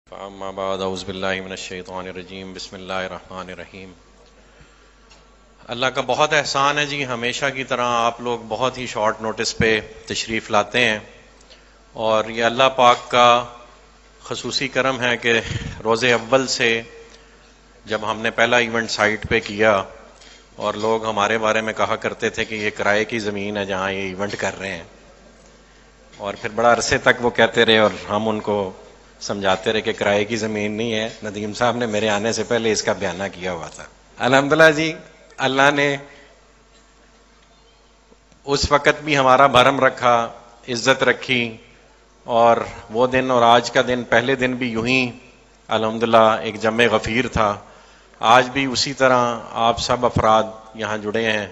اما بعد اعوذ باللہ من الشیطان الرجیم بسم اللہ الرحمن الرحیم۔ اللہ کا بہت احسان ہے جی، ہمیشہ کی طرح آپ لوگ بہت ہی شارٹ نوٹس پہ تشریف لاتے ہیں، اور یہ اللہ پاک کا خصوصی کرم ہے کہ روز اول سے جب ہم نے پہلا ایونٹ سائٹ پہ کیا اور لوگ ہمارے بارے میں کہا کرتے تھے کہ یہ کرائے کی زمین ہے جہاں یہ ایونٹ کر رہے ہیں، اور پھر بڑا عرصے تک وہ کہتے رہے اور ہم ان کو سمجھاتے رہے کہ کرائے کی زمین نہیں ہے، ندیم صاحب نے میرے آنے سے پہلے اس کا بیانہ کیا ہوا تھا۔ الحمدللہ جی، اللہ نے اس وقت بھی ہمارا بھرم رکھا، عزت رکھی، اور وہ دن اور آج کا دن، پہلے دن بھی یوں ہی الحمدللہ ایک جمع غفیر تھا، آج بھی اسی طرح آپ سب افراد یہاں جڑے ہیں،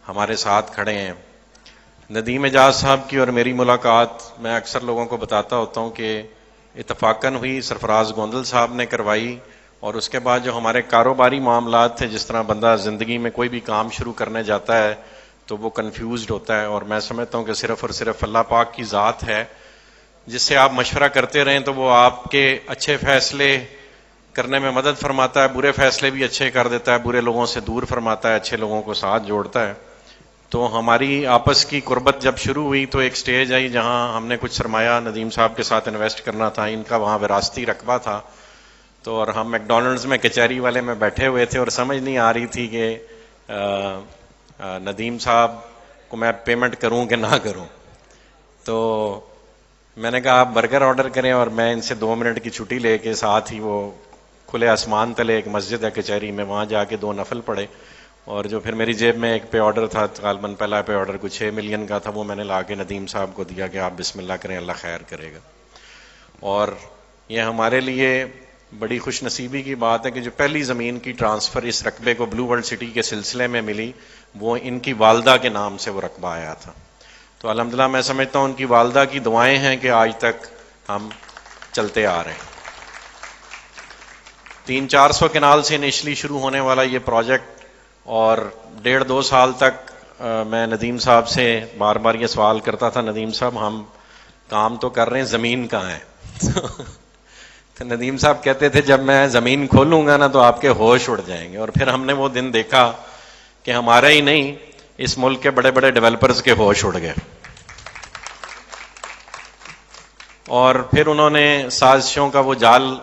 ہمارے ساتھ کھڑے ہیں۔ ندیم اعجاز صاحب کی اور میری ملاقات میں اکثر لوگوں کو بتاتا ہوتا ہوں کہ اتفاقاً ہوئی، سرفراز گوندل صاحب نے کروائی، اور اس کے بعد جو ہمارے کاروباری معاملات تھے، جس طرح بندہ زندگی میں کوئی بھی کام شروع کرنے جاتا ہے تو وہ کنفیوزڈ ہوتا ہے، اور میں سمجھتا ہوں کہ صرف اور صرف اللہ پاک کی ذات ہے جس سے آپ مشورہ کرتے رہیں تو وہ آپ کے اچھے فیصلے کرنے میں مدد فرماتا ہے، برے فیصلے بھی اچھے کر دیتا ہے، برے لوگوں سے دور فرماتا ہے، اچھے لوگوں کو ساتھ جوڑتا ہے۔ تو ہماری آپس کی قربت جب شروع ہوئی تو ایک سٹیج آئی جہاں ہم نے کچھ سرمایہ ندیم صاحب کے ساتھ انویسٹ کرنا تھا، ان کا وہاں وراثتی رقبہ تھا، تو اور ہم میک ڈونلڈز میں کچہری والے میں بیٹھے ہوئے تھے اور سمجھ نہیں آ رہی تھی کہ ندیم صاحب کو میں پیمنٹ کروں کہ نہ کروں۔ تو میں نے کہا آپ برگر آرڈر کریں اور میں ان سے 2 منٹ کی چھٹی لے کے ساتھ ہی وہ کھلے آسمان تلے ایک مسجد ہے کچہری میں، وہاں جا کے 2 نفل پڑھے، اور جو پھر میری جیب میں ایک پے آرڈر تھا، غالباً پہلا پے آرڈر کچھ 6 ملین کا تھا، وہ میں نے لا کے ندیم صاحب کو دیا کہ آپ بسم اللہ کریں، اللہ خیر کرے گا۔ اور یہ ہمارے لیے بڑی خوش نصیبی کی بات ہے کہ جو پہلی زمین کی ٹرانسفر اس رقبے کو بلو ورلڈ سٹی کے سلسلے میں ملی، وہ ان کی والدہ کے نام سے وہ رقبہ آیا تھا۔ تو الحمدللہ میں سمجھتا ہوں ان کی والدہ کی دعائیں ہیں کہ آج تک ہم چلتے آ رہے ہیں۔ 300-400 کنال سے انیشلی شروع ہونے والا یہ پروجیکٹ، اور 1.5-2 سال تک میں ندیم صاحب سے بار بار یہ سوال کرتا تھا، ندیم صاحب ہم کام تو کر رہے ہیں، زمین کہاں ہے؟ تو ندیم صاحب کہتے تھے جب میں زمین کھولوں گا نا تو آپ کے ہوش اڑ جائیں گے، اور پھر ہم نے وہ دن دیکھا کہ ہمارا ہی نہیں، اس ملک کے بڑے بڑے ڈیولپرز کے ہوش اڑ گئے، اور پھر انہوں نے سازشوں کا وہ جال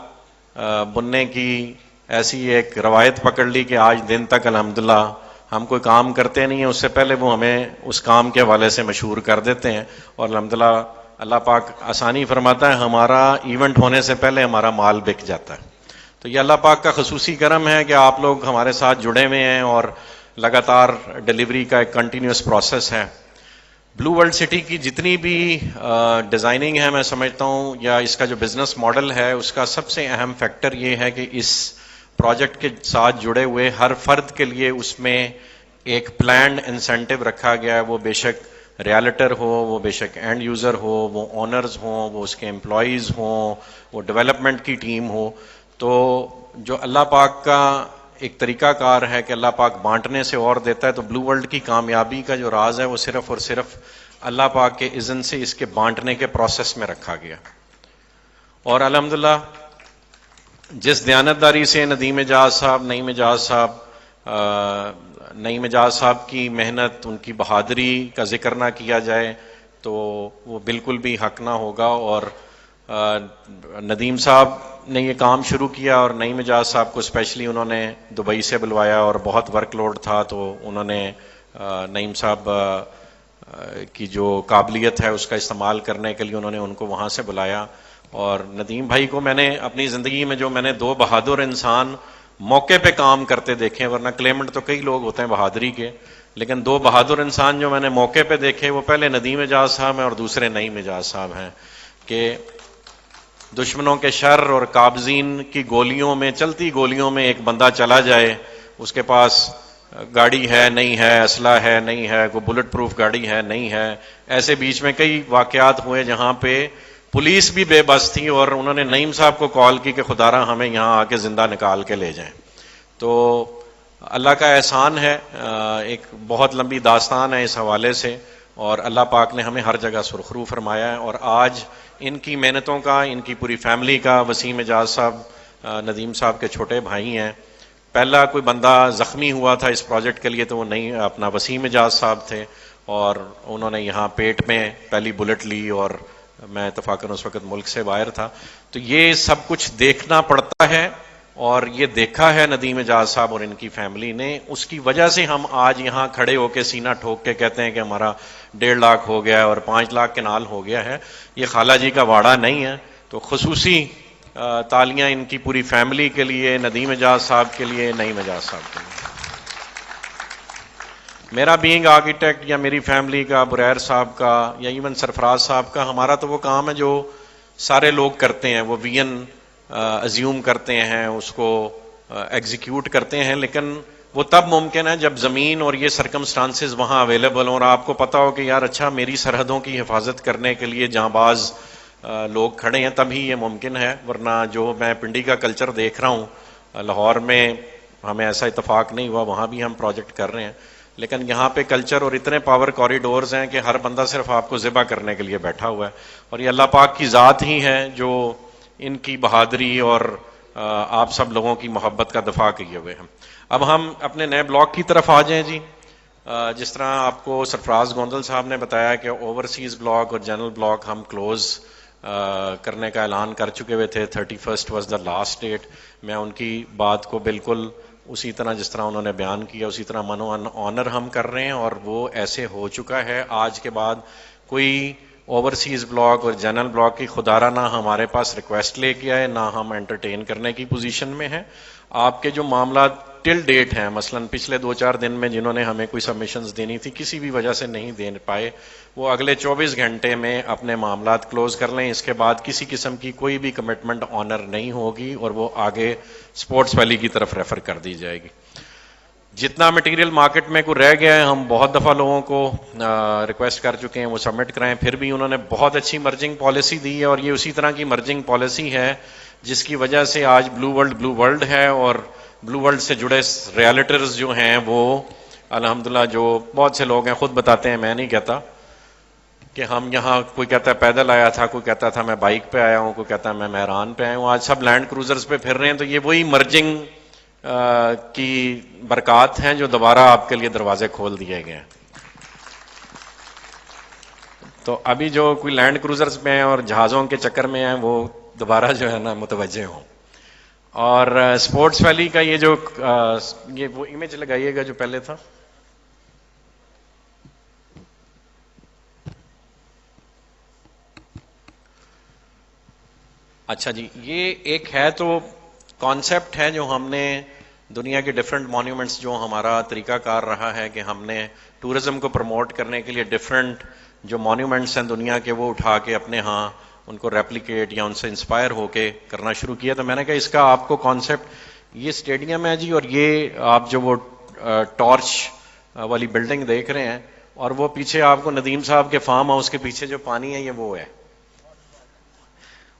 بننے کی ایسی ایک روایت پکڑ لی کہ آج دن تک الحمدللہ ہم کوئی کام کرتے نہیں ہیں، اس سے پہلے وہ ہمیں اس کام کے حوالے سے مشہور کر دیتے ہیں، اور الحمدللہ اللہ پاک آسانی فرماتا ہے، ہمارا ایونٹ ہونے سے پہلے ہمارا مال بک جاتا ہے۔ تو یہ اللہ پاک کا خصوصی کرم ہے کہ آپ لوگ ہمارے ساتھ جڑے ہوئے ہیں، اور لگاتار ڈیلیوری کا ایک کنٹینیوس پروسیس ہے۔ بلو ورلڈ سٹی کی جتنی بھی ڈیزائننگ ہے، میں سمجھتا ہوں، یا اس کا جو بزنس ماڈل ہے، اس کا سب سے اہم فیکٹر یہ ہے کہ اس پروجیکٹ کے ساتھ جڑے ہوئے ہر فرد کے لیے اس میں ایک پلانڈ انسینٹیو رکھا گیا ہے، وہ بے شک ریالٹر ہو، وہ بے شک اینڈ یوزر ہو، وہ اونرز ہوں، وہ اس کے امپلائیز ہوں، وہ ڈیولپمنٹ کی ٹیم ہو۔ تو جو اللہ پاک کا ایک طریقہ کار ہے کہ اللہ پاک بانٹنے سے اور دیتا ہے، تو بلو ورلڈ کی کامیابی کا جو راز ہے وہ صرف اور صرف اللہ پاک کے اذن سے اس کے بانٹنے کے پروسیس میں رکھا گیا، اور الحمدللہ جس دیانتداری سے ندیم اعجاز صاحب، نعیم اعجاز صاحب کی محنت، ان کی بہادری کا ذکر نہ کیا جائے تو وہ بالکل بھی حق نہ ہوگا۔ اور ندیم صاحب نے یہ کام شروع کیا، اور نعیم اعجاز صاحب کو اسپیشلی انہوں نے دبئی سے بلوایا، اور بہت ورک لوڈ تھا، تو انہوں نے نعیم صاحب کی جو قابلیت ہے اس کا استعمال کرنے کے لیے انہوں نے ان کو وہاں سے بلایا۔ اور ندیم بھائی کو میں نے اپنی زندگی میں جو میں نے 2 بہادر انسان موقع پہ کام کرتے دیکھے، ورنہ کلیمنٹ تو کئی لوگ ہوتے ہیں بہادری کے، لیکن 2 بہادر انسان جو میں نے موقع پہ دیکھے، وہ پہلے ندیم اعجاز صاحب ہیں اور دوسرے نعیم اعجاز صاحب ہیں، کہ دشمنوں کے شر اور قابضین کی گولیوں میں، چلتی گولیوں میں ایک بندہ چلا جائے، اس کے پاس گاڑی ہے نہیں ہے، اسلحہ ہے نہیں ہے، کوئی بلٹ پروف گاڑی ہے نہیں ہے، ایسے بیچ میں کئی واقعات ہوئے جہاں پہ پولیس بھی بے بس تھی، اور انہوں نے نعیم صاحب کو کال کی کہ خدا را ہمیں یہاں آ کے زندہ نکال کے لے جائیں۔ تو اللہ کا احسان ہے، ایک بہت لمبی داستان ہے اس حوالے سے، اور اللہ پاک نے ہمیں ہر جگہ سرخرو فرمایا ہے. اور آج ان کی محنتوں کا، ان کی پوری فیملی کا، وسیم اعجاز صاحب ندیم صاحب کے چھوٹے بھائی ہیں. پہلا کوئی بندہ زخمی ہوا تھا اس پروجیکٹ کے لیے تو وہ نہیں اپنا وسیم اعجاز صاحب تھے، اور انہوں نے یہاں پیٹ میں پہلی بلٹ لی، اور میں اتفاقاً اس وقت ملک سے باہر تھا. تو یہ سب کچھ دیکھنا پڑتا ہے، اور یہ دیکھا ہے ندیم اعجاز صاحب اور ان کی فیملی نے. اس کی وجہ سے ہم آج یہاں کھڑے ہو کے سینہ ٹھوک کے کہتے ہیں کہ ہمارا 1.5 لاکھ ہو گیا ہے اور 5 لاکھ کنال ہو گیا ہے. یہ خالہ جی کا واڑہ نہیں ہے. تو خصوصی تالیاں ان کی پوری فیملی کے لیے، ندیم اعجاز صاحب کے لیے، نعیم اعجاز صاحب کے لیے. میرا بینگ آرکیٹیکٹ یا میری فیملی کا، بریر صاحب کا یا ایون سرفراز صاحب کا، ہمارا تو وہ کام ہے جو سارے لوگ کرتے ہیں. وہ وین ازیوم کرتے ہیں، اس کو ایگزیکیوٹ کرتے ہیں، لیکن وہ تب ممکن ہے جب زمین اور یہ سرکمسٹانسز وہاں اویلیبل ہوں اور آپ کو پتا ہو کہ یار اچھا میری سرحدوں کی حفاظت کرنے کے لیے جہاں باز لوگ کھڑے ہیں، تبھی یہ ممکن ہے. ورنہ جو میں پنڈی کا کلچر دیکھ رہا ہوں، لاہور میں ہمیں ایسا اتفاق نہیں ہوا، وہاں بھی ہم پروجیکٹ کر رہے ہیں، لیکن یہاں پہ کلچر اور اتنے پاور کوریڈورز ہیں کہ ہر بندہ صرف آپ کو ذبح کرنے کے لیے بیٹھا ہوا ہے. اور یہ اللہ پاک کی ذات ہی ہے جو ان کی بہادری اور آپ سب لوگوں کی محبت کا دفاع کیے ہوئے ہیں. اب ہم اپنے نئے بلاک کی طرف آ جائیں جی. جس طرح آپ کو سرفراز گوندل صاحب نے بتایا کہ اوورسیز بلاک اور جنرل بلاک ہم کلوز کرنے کا اعلان کر چکے ہوئے تھے. 31 واز دا لاسٹ ڈیٹ. میں ان کی بات کو بالکل اسی طرح جس طرح انہوں نے بیان کیا اسی طرح منو آنر ہم کر رہے ہیں، اور وہ ایسے ہو چکا ہے. آج کے بعد کوئی اوورسیز بلاک اور جنرل بلاک کی خدارہ نہ ہمارے پاس ریکویسٹ لے کے آئے، نہ ہم انٹرٹین کرنے کی پوزیشن میں ہیں. آپ کے جو معاملات ٹل ڈیٹ ہیں، مثلا پچھلے 2-4 دن میں جنہوں نے ہمیں کوئی سبمیشنز دینی تھی کسی بھی وجہ سے نہیں دے پائے، وہ اگلے 24 گھنٹے میں اپنے معاملات کلوز کر لیں. اس کے بعد کسی قسم کی کوئی بھی کمٹمنٹ آنر نہیں ہوگی اور وہ آگے سپورٹس ویلی کی طرف ریفر کر دی جائے گی. جتنا مٹیریل مارکیٹ میں کوئی رہ گیا ہے، ہم بہت دفعہ لوگوں کو ریکویسٹ کر چکے ہیں وہ سبمٹ کرائیں، پھر بھی انہوں نے بہت اچھی مرجنگ پالیسی دی ہے. اور یہ اسی طرح کی مرجنگ پالیسی ہے جس کی وجہ سے آج بلو ورلڈ ہے، اور بلو ورلڈ سے جڑے ریالٹرز جو ہیں وہ الحمدللہ، جو بہت سے لوگ ہیں خود بتاتے ہیں، میں نہیں کہتا، کہ ہم یہاں کوئی کہتا ہے پیدل آیا تھا، کوئی کہتا تھا میں بائک پہ آیا ہوں، کوئی کہتا ہے میں مہران پہ آیا ہوں، آج سب لینڈ کروزرز پہ پھر رہے ہیں. تو یہ وہی مرجنگ کی برکات ہیں جو دوبارہ آپ کے لیے دروازے کھول دیے گئے ہیں. تو ابھی جو کوئی لینڈ کروزرز میں ہیں اور جہازوں کے چکر میں ہیں وہ دوبارہ جو ہے نا متوجہ ہوں. اور سپورٹس ویلی کا یہ جو یہ وہ امیج لگائیے گا جو پہلے تھا. اچھا جی، یہ ایک ہے تو کانسیپٹ ہے جو ہم نے دنیا کے ڈفرینٹ مانیومنٹس، جو ہمارا طریقہ کار رہا ہے کہ ہم نے ٹورزم کو پروموٹ کرنے کے لیے ڈفرینٹ جو مانیومنٹس ہیں دنیا کے وہ اٹھا کے اپنے ہاں ان کو ریپلیکیٹ یا ان سے انسپائر ہو کے کرنا شروع کیا. تو میں نے کہا اس کا آپ کو کانسیپٹ، یہ اسٹیڈیم ہے جی، اور یہ آپ جو وہ ٹارچ والی بلڈنگ دیکھ رہے ہیں، اور وہ پیچھے آپ کو ندیم صاحب کے فارم ہاؤس کے پیچھے جو پانی ہے یہ وہ ہے،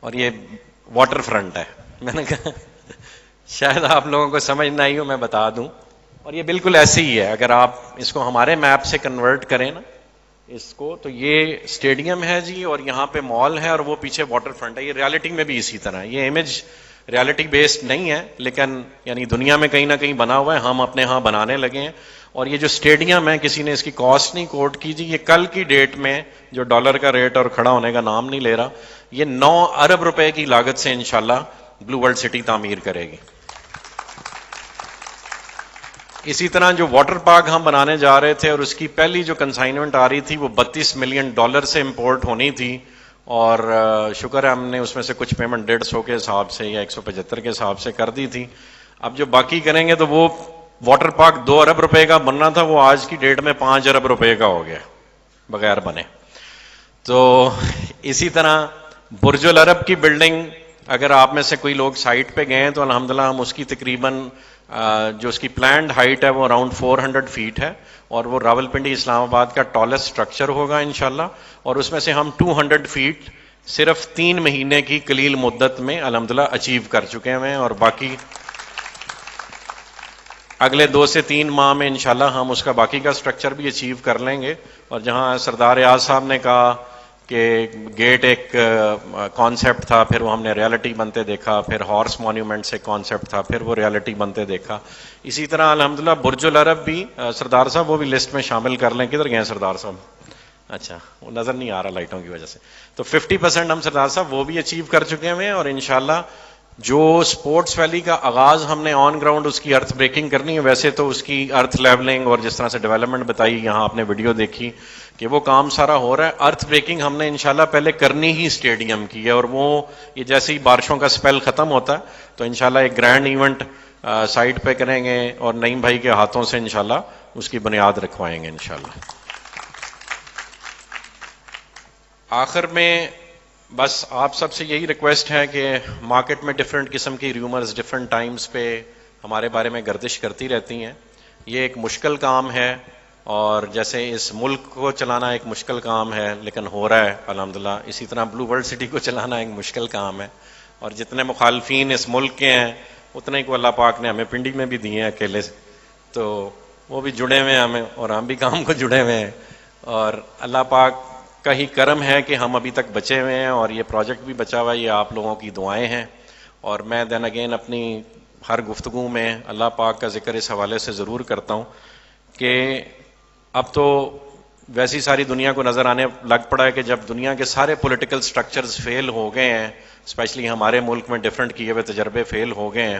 اور یہ واٹر فرنٹ ہے. میں نے کہا شاید آپ لوگوں کو سمجھ نہ آئی ہو، میں بتا دوں. اور یہ بالکل ایسے ہی ہے، اگر آپ اس کو ہمارے میپ سے کنورٹ کریں نا اس کو، تو یہ اسٹیڈیم ہے جی، اور یہاں پہ مال ہے، اور وہ پیچھے واٹر فرنٹ ہے. یہ ریالٹی میں بھی اسی طرح، یہ امیج ریالٹی بیسڈ نہیں ہے، لیکن یعنی دنیا میں کہیں نہ کہیں بنا ہوا ہے، ہم اپنے ہاں بنانے لگے ہیں. اور یہ جو اسٹیڈیم ہے، کسی نے اس کی کاسٹ نہیں کوٹ کی جی، یہ کل کی ڈیٹ میں جو ڈالر کا ریٹ اور کھڑا ہونے کا نام نہیں لے رہا، یہ 9 ارب روپے کی لاگت سے انشاءاللہ بلو ورلڈ سٹی تعمیر کرے گی. اسی طرح جو واٹر پارک ہم بنانے جا رہے تھے اور اس کی پہلی جو کنسائنمنٹ آ رہی تھی وہ $32 ملین سے امپورٹ ہونی تھی، اور شکر ہے ہم نے اس میں سے کچھ پیمنٹ 150 کے حساب سے یا 175 کے حساب سے کر دی تھی. اب جو باقی کریں گے تو وہ واٹر پارک 2 ارب روپے کا بننا تھا، وہ آج کی ڈیٹ میں 5 ارب روپے کا ہو گیا بغیر بنے. تو اسی طرح برج العرب کی بلڈنگ، اگر آپ میں سے کوئی لوگ سائٹ پہ گئے ہیں تو الحمدللہ ہم اس کی تقریباً جو اس کی پلانڈ ہائٹ ہے وہ اراؤنڈ 400 فیٹ ہے، اور وہ راولپنڈی اسلام آباد کا ٹالسٹ سٹرکچر ہوگا انشاءاللہ. اور اس میں سے ہم 200 فیٹ صرف 3 مہینے کی قلیل مدت میں الحمدللہ اچیو کر چکے ہیں. اور باقی اگلے 2 سے 3 ماہ میں انشاءاللہ ہم اس کا باقی کا سٹرکچر بھی اچیو کر لیں گے. اور جہاں سردار ریاض صاحب نے کہا کہ گیٹ ایک کانسیپٹ تھا, پھر وہ ہم نے ریالٹی بنتے دیکھا, پھر ہارس مونیومنٹس ایک کانسیپٹ تھا, پھر وہ ریالٹی بنتے دیکھا. اسی طرح الحمدللہ برج العرب بھی سردار صاحب وہ بھی لسٹ میں شامل کر لیں. کدھر گئے سردار صاحب؟ اچھا وہ نظر نہیں آ رہا لائٹوں کی وجہ سے. تو 50% ہم سردار صاحب وہ بھی اچیو کر چکے ہیں. اور انشاءاللہ جو سپورٹس ویلی کا آغاز ہم نے آن گراؤنڈ اس کی ارتھ بریکنگ کرنی ہے, ویسے تو اس کی ارتھ لیولنگ اور جس طرح سے ڈیولپمنٹ بتائی یہاں آپ نے ویڈیو دیکھی کہ وہ کام سارا ہو رہا ہے. ارتھ بریکنگ ہم نے انشاءاللہ پہلے کرنی ہی اسٹیڈیم کی ہے, اور وہ یہ جیسے ہی بارشوں کا سپیل ختم ہوتا ہے تو انشاءاللہ ایک گرینڈ ایونٹ سائٹ پہ کریں گے, اور نعیم بھائی کے ہاتھوں سے انشاءاللہ اس کی بنیاد رکھوائیں گے انشاءاللہ. آخر میں بس آپ سب سے یہی ریکویسٹ ہے کہ مارکیٹ میں ڈفرینٹ قسم کی ریومرز ڈفرینٹ ٹائمز پہ ہمارے بارے میں گردش کرتی رہتی ہیں. یہ ایک مشکل کام ہے, اور جیسے اس ملک کو چلانا ایک مشکل کام ہے لیکن ہو رہا ہے الحمدللہ, اسی طرح بلو ورلڈ سٹی کو چلانا ایک مشکل کام ہے. اور جتنے مخالفین اس ملک کے ہیں اتنے کو اللہ پاک نے ہمیں پنڈی میں بھی دیے ہیں اکیلے سے, تو وہ بھی جڑے ہوئے ہیں ہمیں, اور ہم بھی کام کو جڑے ہوئے ہیں. اور اللہ پاک کا ہی کرم ہے کہ ہم ابھی تک بچے ہوئے ہیں, اور یہ پروجیکٹ بھی بچا ہوا ہے. یہ آپ لوگوں کی دعائیں ہیں. اور میں دین اگین اپنی ہر گفتگو میں اللہ پاک کا ذکر اس حوالے سے ضرور کرتا ہوں کہ اب تو ویسی ساری دنیا کو نظر آنے لگ پڑا ہے کہ جب دنیا کے سارے پولیٹیکل سٹرکچرز فیل ہو گئے ہیں, اسپیشلی ہمارے ملک میں ڈفرینٹ کیے ہوئے تجربے فیل ہو گئے ہیں,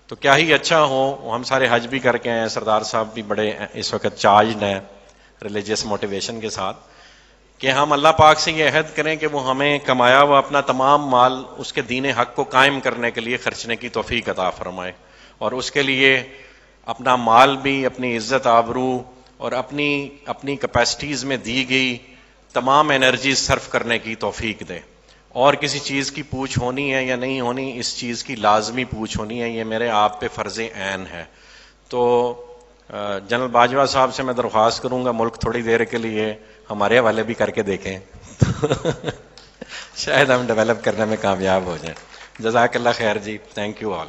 تو کیا ہی اچھا ہو. ہم سارے حج بھی کر کے ہیں, سردار صاحب بھی بڑے اس وقت چارجڈ ہیں ریلیجیس موٹیویشن کے ساتھ, کہ ہم اللہ پاک سے یہ عہد کریں کہ وہ ہمیں کمایا ہوا اپنا تمام مال اس کے دین حق کو قائم کرنے کے لیے خرچنے کی توفیق عطا فرمائے, اور اس کے لیے اپنا مال بھی, اپنی عزت آبرو اور اپنی کیپیسٹیز میں دی گئی تمام انرجیز صرف کرنے کی توفیق دے. اور کسی چیز کی پوچھ ہونی ہے یا نہیں ہونی, اس چیز کی لازمی پوچھ ہونی ہے, یہ میرے آپ پہ فرض عین ہے. تو جنرل باجوہ صاحب سے میں درخواست کروں گا ملک تھوڑی دیر کے لیے ہمارے حوالے بھی کر کے دیکھیں شاید ہم ڈیولپ کرنے میں کامیاب ہو جائیں. جزاک اللہ خیر جی, تھینک یو آل.